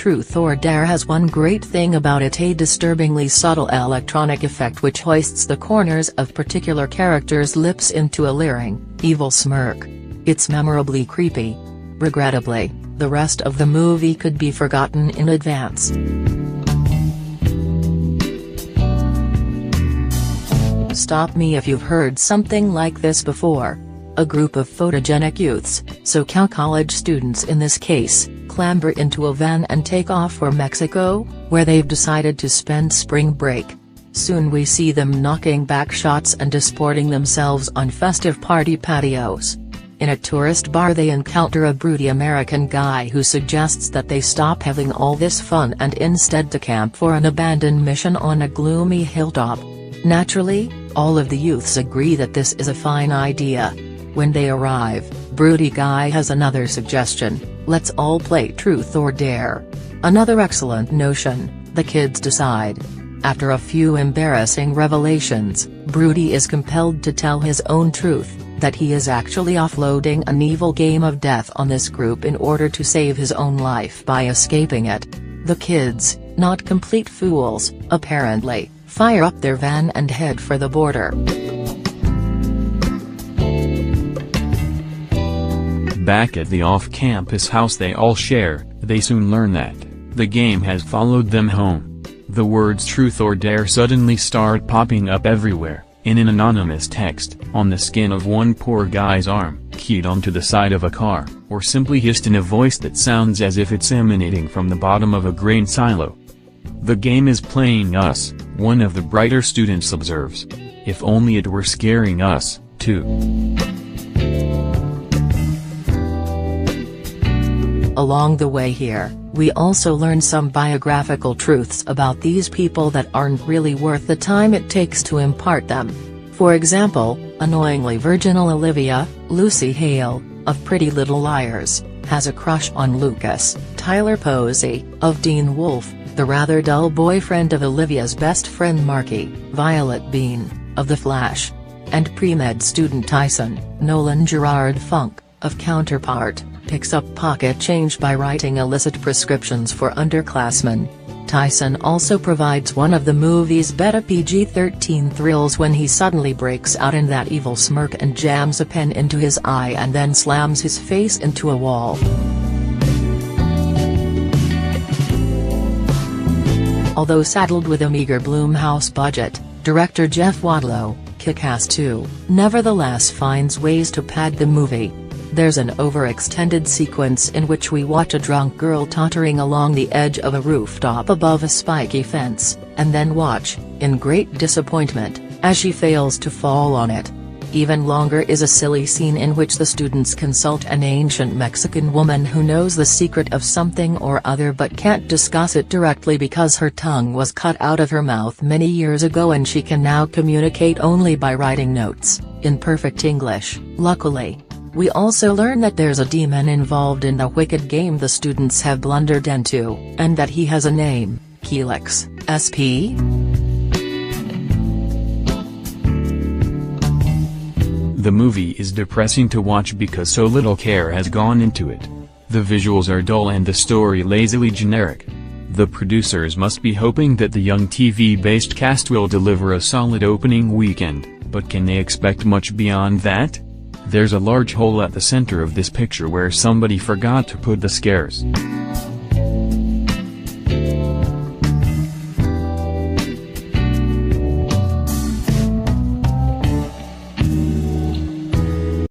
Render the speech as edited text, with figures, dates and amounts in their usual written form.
Truth or Dare has one great thing about it: a disturbingly subtle electronic effect which hoists the corners of particular characters' lips into a leering, evil smirk. It's memorably creepy. Regrettably, the rest of the movie could be forgotten in advance. Stop me if you've heard something like this before. A group of photogenic youths, SoCal college students in this case, clamber into a van and take off for Mexico, where they've decided to spend spring break. Soon we see them knocking back shots and disporting themselves on festive party patios. In a tourist bar they encounter a broody American guy who suggests that they stop having all this fun and instead decamp for an abandoned mission on a gloomy hilltop. Naturally, all of the youths agree that this is a fine idea. When they arrive, broody guy has another suggestion: let's all play Truth or Dare. Another excellent notion, the kids decide. After a few embarrassing revelations, broody is compelled to tell his own truth, that he is actually offloading an evil game of death on this group in order to save his own life by escaping it. The kids, not complete fools, apparently, fire up their van and head for the border. Back at the off-campus house they all share, they soon learn that the game has followed them home. The words Truth or Dare suddenly start popping up everywhere, in an anonymous text, on the skin of one poor guy's arm, keyed onto the side of a car, or simply hissed in a voice that sounds as if it's emanating from the bottom of a grain silo. The game is playing us, one of the brighter students observes. If only it were scaring us, too. Along the way here, we also learn some biographical truths about these people that aren't really worth the time it takes to impart them. For example, annoyingly virginal Olivia, Lucy Hale, of Pretty Little Liars, has a crush on Lucas, Tyler Posey, of Teen Wolf, the rather dull boyfriend of Olivia's best friend Marky, Violet Bean, of The Flash. And pre-med student Tyson, Nolan Gerard Funk, of Counterpart, picks up pocket change by writing illicit prescriptions for underclassmen. Tyson also provides one of the movie's beta PG-13 thrills when he suddenly breaks out in that evil smirk and jams a pen into his eye and then slams his face into a wall. Although saddled with a meager Blumhouse budget, director Jeff Wadlow, Kick-Ass 2, nevertheless finds ways to pad the movie. There's an overextended sequence in which we watch a drunk girl tottering along the edge of a rooftop above a spiky fence, and then watch, in great disappointment, as she fails to fall on it. Even longer is a silly scene in which the students consult an ancient Mexican woman who knows the secret of something or other but can't discuss it directly because her tongue was cut out of her mouth many years ago and she can now communicate only by writing notes, in perfect English, luckily. We also learn that there's a demon involved in the wicked game the students have blundered into, and that he has a name, Keelix, SP? The movie is depressing to watch because so little care has gone into it. The visuals are dull and the story lazily generic. The producers must be hoping that the young TV-based cast will deliver a solid opening weekend, but can they expect much beyond that? There's a large hole at the center of this picture where somebody forgot to put the scares.